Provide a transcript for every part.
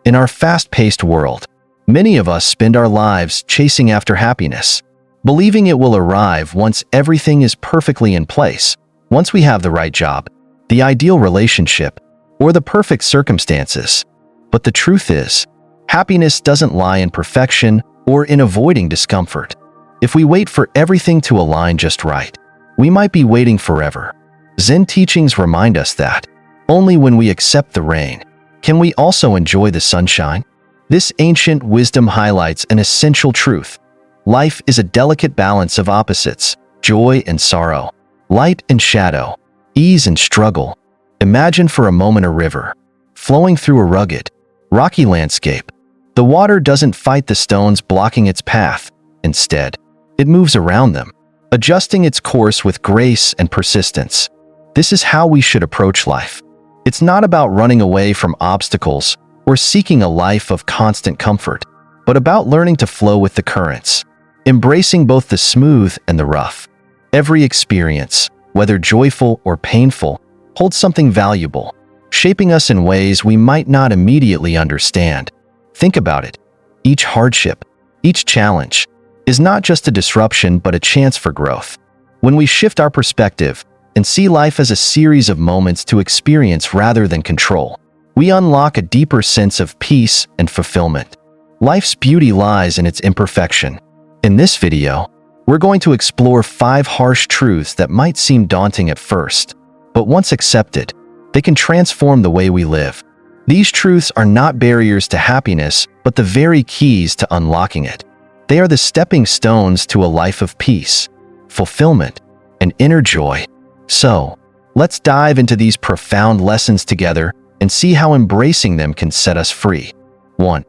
In our fast-paced world, many of us spend our lives chasing after happiness, believing it will arrive once everything is perfectly in place, once we have the right job, the ideal relationship, or the perfect circumstances. But the truth is, happiness doesn't lie in perfection or in avoiding discomfort. If we wait for everything to align just right, we might be waiting forever. Zen teachings remind us that only when we accept the rain can we also enjoy the sunshine. This ancient wisdom highlights an essential truth. Life is a delicate balance of opposites, joy and sorrow, light and shadow, ease and struggle. Imagine for a moment a river flowing through a rugged, rocky landscape. The water doesn't fight the stones blocking its path. Instead, it moves around them, adjusting its course with grace and persistence. This is how we should approach life. It's not about running away from obstacles or seeking a life of constant comfort, but about learning to flow with the currents, embracing both the smooth and the rough. Every experience, whether joyful or painful, holds something valuable, shaping us in ways we might not immediately understand. Think about it. Each hardship, each challenge, is not just a disruption but a chance for growth. When we shift our perspective and see life as a series of moments to experience rather than control, we unlock a deeper sense of peace and fulfillment. Life's beauty lies in its imperfection. In this video, we're going to explore 5 harsh truths that might seem daunting at first, but once accepted, they can transform the way we live. These truths are not barriers to happiness, but the very keys to unlocking it. They are the stepping stones to a life of peace, fulfillment, and inner joy. So, let's dive into these profound lessons together and see how embracing them can set us free. 1.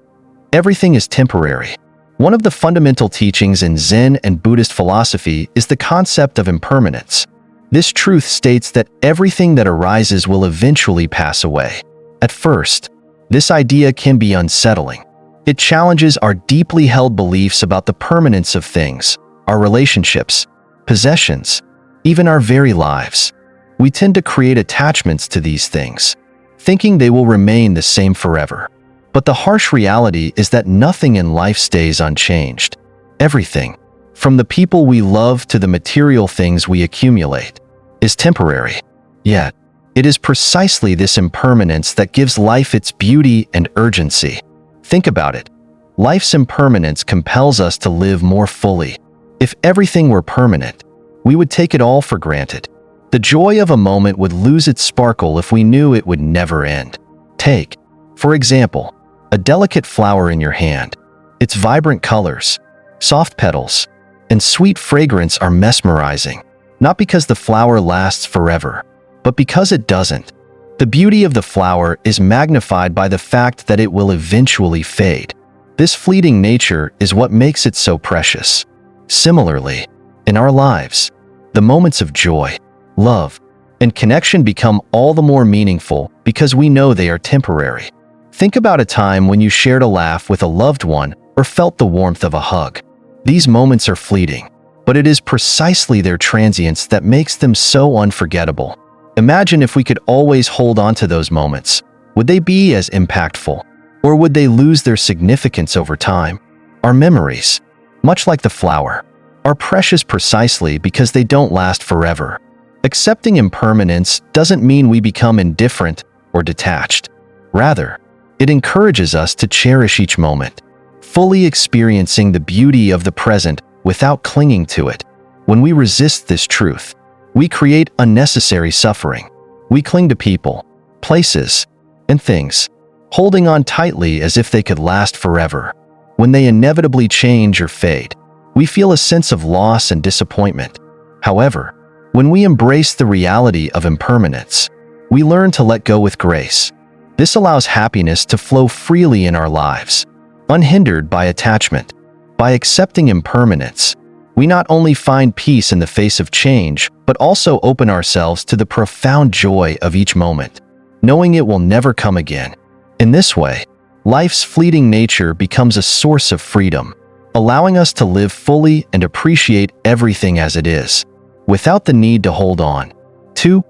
Everything is temporary. One of the fundamental teachings in Zen and Buddhist philosophy is the concept of impermanence. This truth states that everything that arises will eventually pass away. At first, this idea can be unsettling. It challenges our deeply held beliefs about the permanence of things, our relationships, possessions, even our very lives. We tend to create attachments to these things, thinking they will remain the same forever. But the harsh reality is that nothing in life stays unchanged. Everything, from the people we love to the material things we accumulate, is temporary. Yet, it is precisely this impermanence that gives life its beauty and urgency. Think about it. Life's impermanence compels us to live more fully. If everything were permanent, we would take it all for granted. The joy of a moment would lose its sparkle if we knew it would never end. Take, for example, a delicate flower in your hand. Its vibrant colors, soft petals, and sweet fragrance are mesmerizing, not because the flower lasts forever, but because it doesn't. The beauty of the flower is magnified by the fact that it will eventually fade. This fleeting nature is what makes it so precious. Similarly, in our lives, the moments of joy, love, and connection become all the more meaningful because we know they are temporary. Think about a time when you shared a laugh with a loved one or felt the warmth of a hug. These moments are fleeting, but it is precisely their transience that makes them so unforgettable. Imagine if we could always hold on to those moments. Would they be as impactful, or would they lose their significance over time? Our memories, much like the flower, are precious precisely because they don't last forever. Accepting impermanence doesn't mean we become indifferent or detached. Rather, it encourages us to cherish each moment, fully experiencing the beauty of the present without clinging to it. When we resist this truth, we create unnecessary suffering. We cling to people, places, and things, holding on tightly as if they could last forever. When they inevitably change or fade, we feel a sense of loss and disappointment. However, when we embrace the reality of impermanence, we learn to let go with grace. This allows happiness to flow freely in our lives, unhindered by attachment. By accepting impermanence, we not only find peace in the face of change, but also open ourselves to the profound joy of each moment, knowing it will never come again. In this way, life's fleeting nature becomes a source of freedom, allowing us to live fully and appreciate everything as it is, without the need to hold on. 2.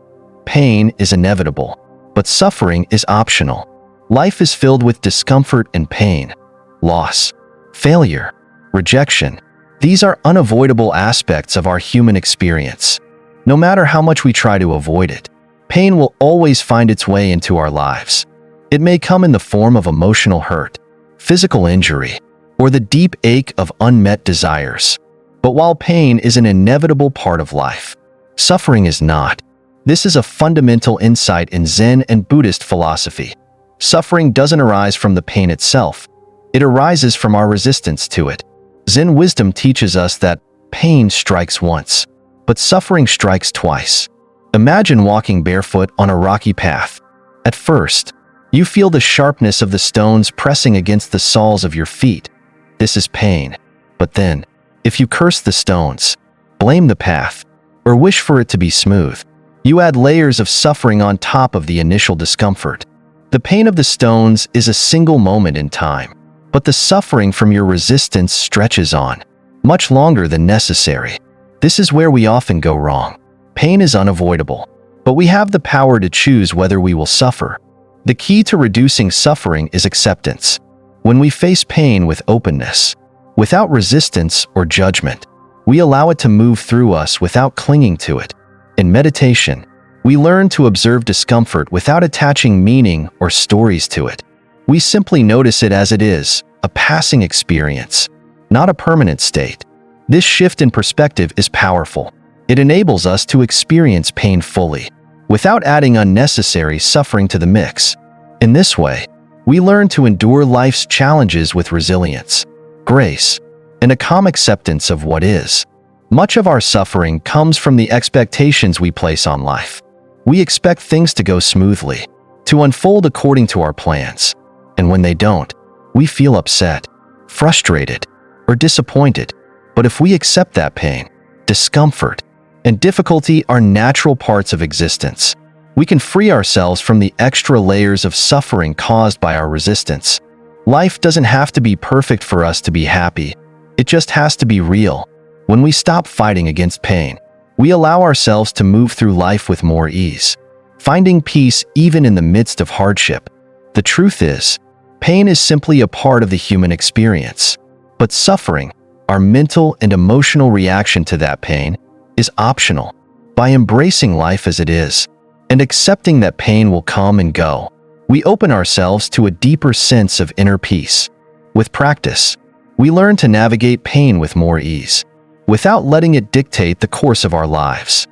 Pain is inevitable, but suffering is optional. Life is filled with discomfort and pain, loss, failure, rejection. These are unavoidable aspects of our human experience. No matter how much we try to avoid it, pain will always find its way into our lives. It may come in the form of emotional hurt, physical injury, or the deep ache of unmet desires. But while pain is an inevitable part of life, suffering is not. This is a fundamental insight in Zen and Buddhist philosophy. Suffering doesn't arise from the pain itself. It arises from our resistance to it. Zen wisdom teaches us that pain strikes once, but suffering strikes twice. Imagine walking barefoot on a rocky path. At first, you feel the sharpness of the stones pressing against the soles of your feet. This is pain. But then, if you curse the stones, blame the path, or wish for it to be smooth, you add layers of suffering on top of the initial discomfort. The pain of the stones is a single moment in time, but the suffering from your resistance stretches on, much longer than necessary. This is where we often go wrong. Pain is unavoidable, but we have the power to choose whether we will suffer. The key to reducing suffering is acceptance. When we face pain with openness, without resistance or judgment, we allow it to move through us without clinging to it. In meditation, we learn to observe discomfort without attaching meaning or stories to it. We simply notice it as it is, a passing experience, not a permanent state. This shift in perspective is powerful. It enables us to experience pain fully, without adding unnecessary suffering to the mix. In this way, we learn to endure life's challenges with resilience, grace, and a calm acceptance of what is. Much of our suffering comes from the expectations we place on life. We expect things to go smoothly, to unfold according to our plans. And when they don't, we feel upset, frustrated, or disappointed. But if we accept that pain, discomfort, and difficulty are natural parts of existence, we can free ourselves from the extra layers of suffering caused by our resistance. Life doesn't have to be perfect for us to be happy. It just has to be real. When we stop fighting against pain, we allow ourselves to move through life with more ease, finding peace even in the midst of hardship. The truth is, pain is simply a part of the human experience, but suffering, our mental and emotional reaction to that pain, is optional. By embracing life as it is, and accepting that pain will come and go, we open ourselves to a deeper sense of inner peace. With practice, we learn to navigate pain with more ease, without letting it dictate the course of our lives.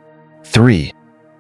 3.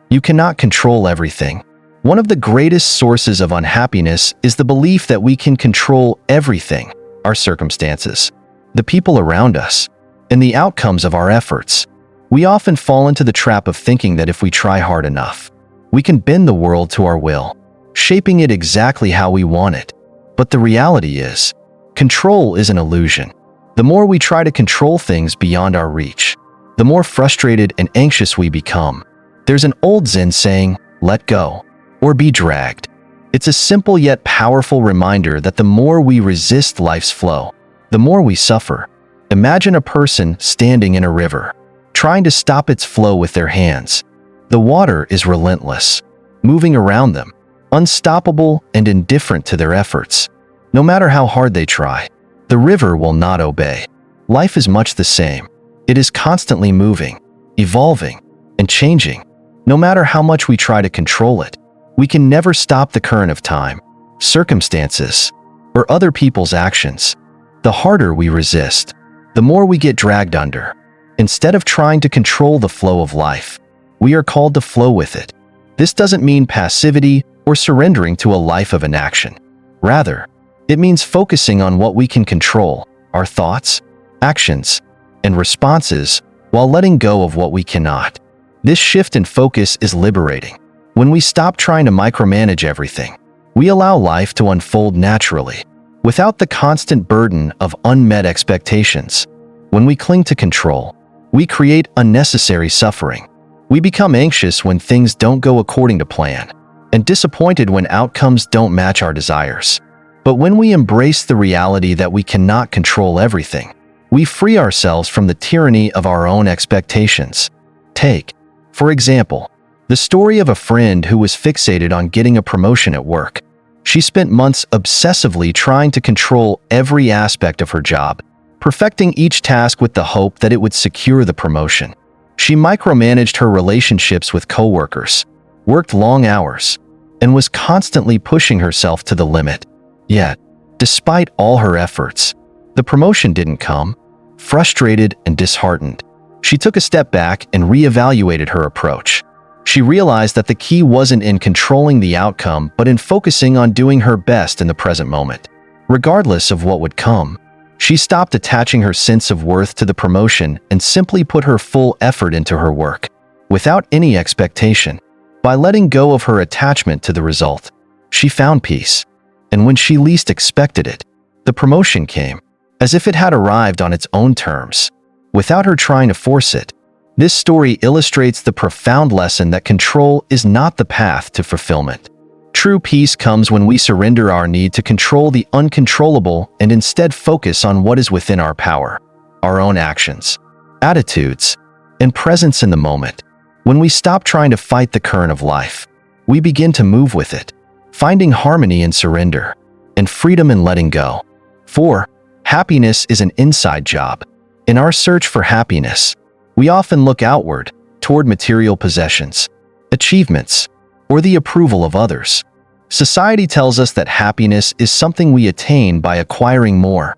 You cannot control everything. One of the greatest sources of unhappiness is the belief that we can control everything, our circumstances, the people around us, and the outcomes of our efforts. We often fall into the trap of thinking that if we try hard enough, we can bend the world to our will, shaping it exactly how we want it. But the reality is, control is an illusion. The more we try to control things beyond our reach, the more frustrated and anxious we become. There's an old Zen saying, "Let go, or be dragged." It's a simple yet powerful reminder that the more we resist life's flow, the more we suffer. Imagine a person standing in a river, trying to stop its flow with their hands. The water is relentless, moving around them, unstoppable and indifferent to their efforts. No matter how hard they try, the river will not obey. Life is much the same. It is constantly moving, evolving, and changing. No matter how much we try to control it, we can never stop the current of time, circumstances, or other people's actions. The harder we resist, the more we get dragged under. Instead of trying to control the flow of life, we are called to flow with it. This doesn't mean passivity or surrendering to a life of inaction. Rather, it means focusing on what we can control, our thoughts, actions, and responses, while letting go of what we cannot. This shift in focus is liberating. When we stop trying to micromanage everything, we allow life to unfold naturally, without the constant burden of unmet expectations. When we cling to control, we create unnecessary suffering. We become anxious when things don't go according to plan, and disappointed when outcomes don't match our desires. But when we embrace the reality that we cannot control everything, we free ourselves from the tyranny of our own expectations. Take, for example, the story of a friend who was fixated on getting a promotion at work. She spent months obsessively trying to control every aspect of her job, perfecting each task with the hope that it would secure the promotion. She micromanaged her relationships with coworkers, worked long hours, and was constantly pushing herself to the limit. Yet, despite all her efforts, the promotion didn't come. Frustrated and disheartened, she took a step back and reevaluated her approach. She realized that the key wasn't in controlling the outcome, but in focusing on doing her best in the present moment. Regardless of what would come, she stopped attaching her sense of worth to the promotion and simply put her full effort into her work, without any expectation. By letting go of her attachment to the result, she found peace. And when she least expected it, the promotion came, as if it had arrived on its own terms, without her trying to force it. This story illustrates the profound lesson that control is not the path to fulfillment. True peace comes when we surrender our need to control the uncontrollable and instead focus on what is within our power, our own actions, attitudes, and presence in the moment. When we stop trying to fight the current of life, we begin to move with it, finding harmony in surrender and freedom in letting go. 4. Happiness is an inside job. In our search for happiness, we often look outward, toward material possessions, achievements, or the approval of others. Society tells us that happiness is something we attain by acquiring more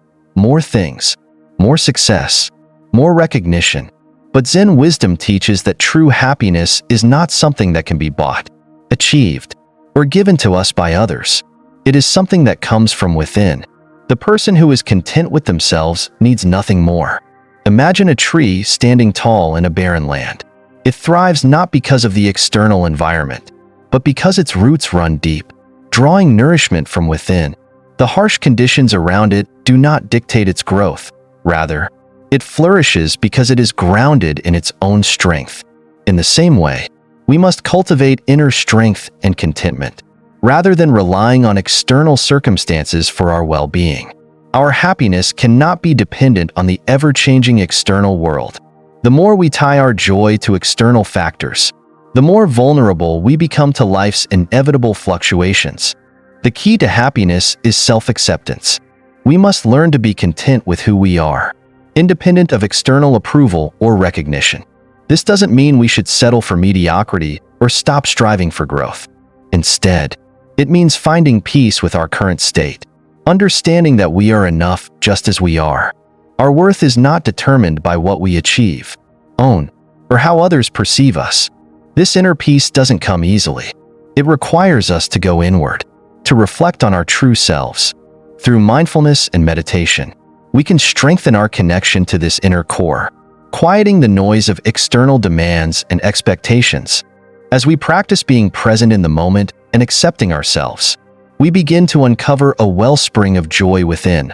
things, more success, more recognition. But Zen wisdom teaches that true happiness is not something that can be bought, achieved, or given to us by others. It is something that comes from within. The person who is content with themselves needs nothing more. Imagine a tree standing tall in a barren land. It thrives not because of the external environment, but because its roots run deep, drawing nourishment from within. The harsh conditions around it do not dictate its growth. Rather, it flourishes because it is grounded in its own strength. In the same way, we must cultivate inner strength and contentment, rather than relying on external circumstances for our well-being. Our happiness cannot be dependent on the ever-changing external world. The more we tie our joy to external factors, the more vulnerable we become to life's inevitable fluctuations. The key to happiness is self-acceptance. We must learn to be content with who we are, independent of external approval or recognition. This doesn't mean we should settle for mediocrity or stop striving for growth. Instead, it means finding peace with our current state, understanding that we are enough just as we are. Our worth is not determined by what we achieve, own, or how others perceive us. This inner peace doesn't come easily. It requires us to go inward, to reflect on our true selves. Through mindfulness and meditation, we can strengthen our connection to this inner core, quieting the noise of external demands and expectations. As we practice being present in the moment and accepting ourselves, we begin to uncover a wellspring of joy within,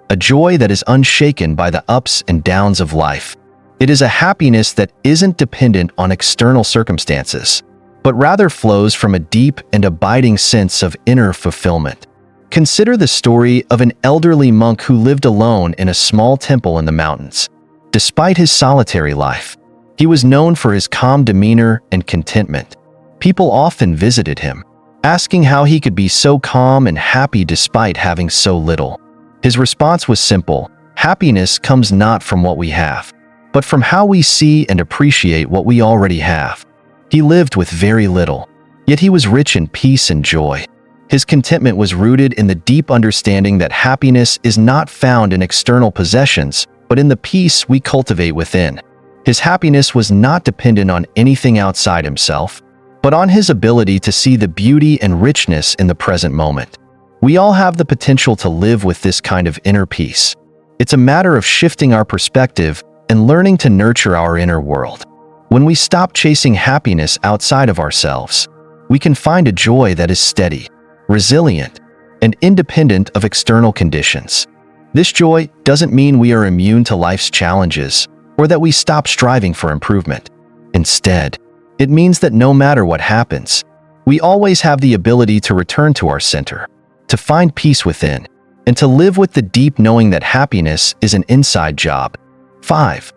a joy that is unshaken by the ups and downs of life. It is a happiness that isn't dependent on external circumstances, but rather flows from a deep and abiding sense of inner fulfillment. Consider the story of an elderly monk who lived alone in a small temple in the mountains. Despite his solitary life, he was known for his calm demeanor and contentment. People often visited him, asking how he could be so calm and happy despite having so little. His response was simple: happiness comes not from what we have, but from how we see and appreciate what we already have. He lived with very little, yet he was rich in peace and joy. His contentment was rooted in the deep understanding that happiness is not found in external possessions, but in the peace we cultivate within. His happiness was not dependent on anything outside himself, but on his ability to see the beauty and richness in the present moment. We all have the potential to live with this kind of inner peace. It's a matter of shifting our perspective and learning to nurture our inner world. When we stop chasing happiness outside of ourselves, we can find a joy that is steady, resilient, and independent of external conditions. This joy doesn't mean we are immune to life's challenges or that we stop striving for improvement. Instead, it means that no matter what happens, we always have the ability to return to our center, to find peace within, and to live with the deep knowing that happiness is an inside job. 5.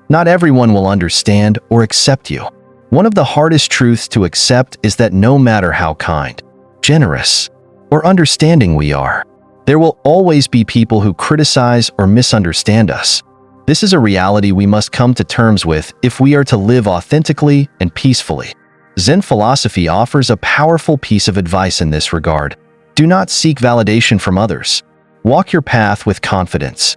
Not everyone will understand or accept you. One of the hardest truths to accept is that no matter how kind, generous, or understanding we are. There will always be people who criticize or misunderstand us. This is a reality we must come to terms with if we are to live authentically and peacefully. Zen philosophy offers a powerful piece of advice in this regard. Do not seek validation from others. Walk your path with confidence.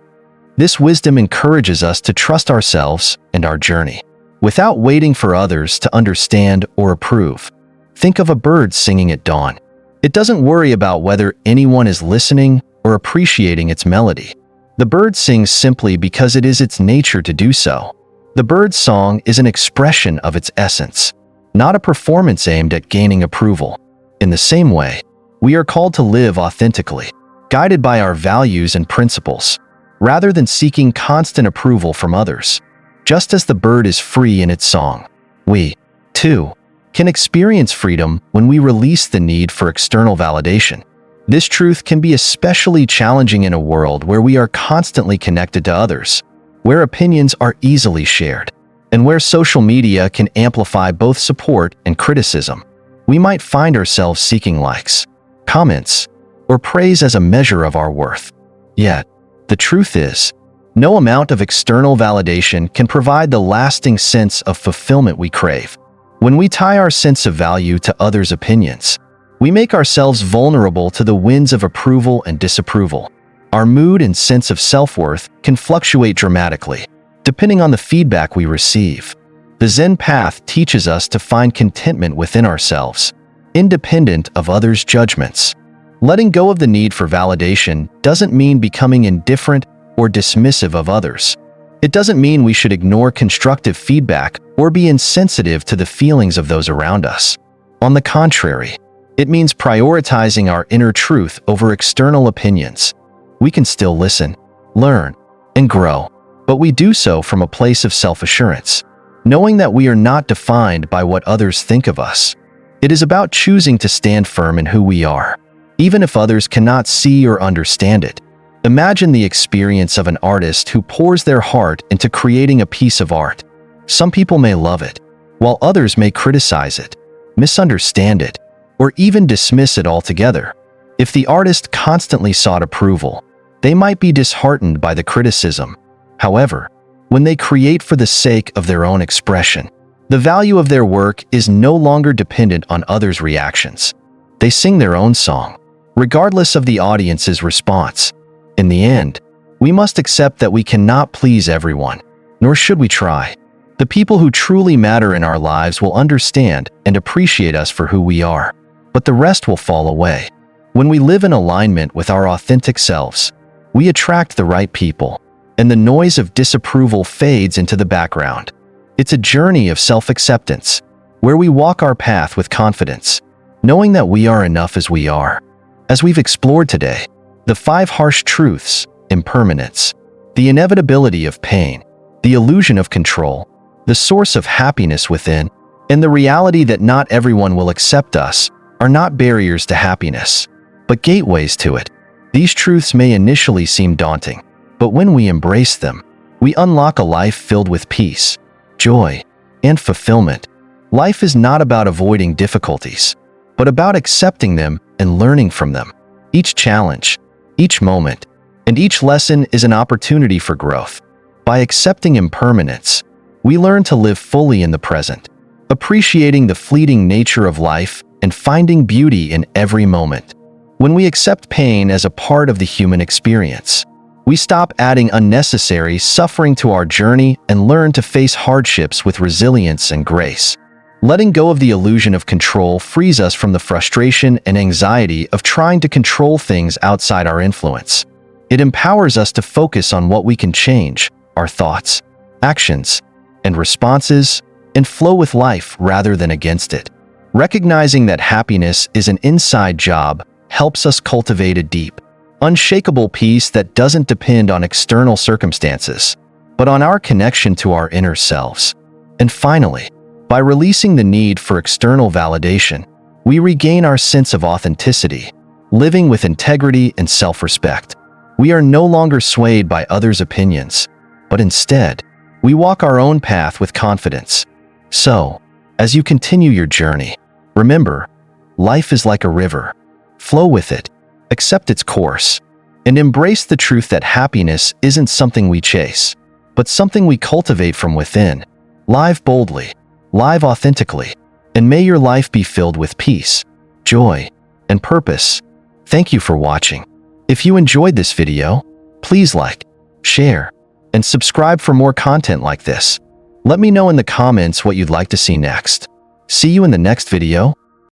This wisdom encourages us to trust ourselves and our journey, without waiting for others to understand or approve. Think of a bird singing at dawn. It doesn't worry about whether anyone is listening or appreciating its melody. The bird sings simply because it is its nature to do so. The bird's song is an expression of its essence, not a performance aimed at gaining approval. In the same way, we are called to live authentically, guided by our values and principles, rather than seeking constant approval from others. Just as the bird is free in its song, we, too, can experience freedom when we release the need for external validation. This truth can be especially challenging in a world where we are constantly connected to others, where opinions are easily shared, and where social media can amplify both support and criticism. We might find ourselves seeking likes, comments, or praise as a measure of our worth. Yet, the truth is, no amount of external validation can provide the lasting sense of fulfillment we crave. When we tie our sense of value to others' opinions, we make ourselves vulnerable to the winds of approval and disapproval. Our mood and sense of self-worth can fluctuate dramatically, depending on the feedback we receive. The Zen path teaches us to find contentment within ourselves, independent of others' judgments. Letting go of the need for validation doesn't mean becoming indifferent or dismissive of others. It doesn't mean we should ignore constructive feedback or be insensitive to the feelings of those around us. On the contrary, it means prioritizing our inner truth over external opinions. We can still listen, learn, and grow, but we do so from a place of self-assurance, knowing that we are not defined by what others think of us. It is about choosing to stand firm in who we are, even if others cannot see or understand it. Imagine the experience of an artist who pours their heart into creating a piece of art. Some people may love it, while others may criticize it, misunderstand it, or even dismiss it altogether. If the artist constantly sought approval, they might be disheartened by the criticism. However, when they create for the sake of their own expression, the value of their work is no longer dependent on others' reactions. They sing their own song, regardless of the audience's response. In the end, we must accept that we cannot please everyone, nor should we try. The people who truly matter in our lives will understand and appreciate us for who we are, but the rest will fall away. When we live in alignment with our authentic selves, we attract the right people, and the noise of disapproval fades into the background. It's a journey of self-acceptance, where we walk our path with confidence, knowing that we are enough as we are. As we've explored today, the 5 harsh truths: impermanence, the inevitability of pain, the illusion of control, the source of happiness within, and the reality that not everyone will accept us, are not barriers to happiness, but gateways to it. These truths may initially seem daunting, but when we embrace them, we unlock a life filled with peace, joy, and fulfillment. Life is not about avoiding difficulties, but about accepting them and learning from them. Each challenge, each moment, and each lesson is an opportunity for growth. By accepting impermanence, we learn to live fully in the present, appreciating the fleeting nature of life and finding beauty in every moment. When we accept pain as a part of the human experience, we stop adding unnecessary suffering to our journey and learn to face hardships with resilience and grace. Letting go of the illusion of control frees us from the frustration and anxiety of trying to control things outside our influence. It empowers us to focus on what we can change, our thoughts, actions, and responses, and flow with life rather than against it. Recognizing that happiness is an inside job helps us cultivate a deep, unshakable peace that doesn't depend on external circumstances, but on our connection to our inner selves. And finally, by releasing the need for external validation, we regain our sense of authenticity, living with integrity and self-respect. We are no longer swayed by others' opinions, but instead, we walk our own path with confidence. So, as you continue your journey, remember, life is like a river, Flow with it, accept its course, and embrace the truth that happiness isn't something we chase, but something we cultivate from within. Live boldly, live authentically, and may your life be filled with peace, joy, and purpose. Thank you for watching. If you enjoyed this video, please like, share, and subscribe for more content like this. Let me know in the comments what you'd like to see next. See you in the next video.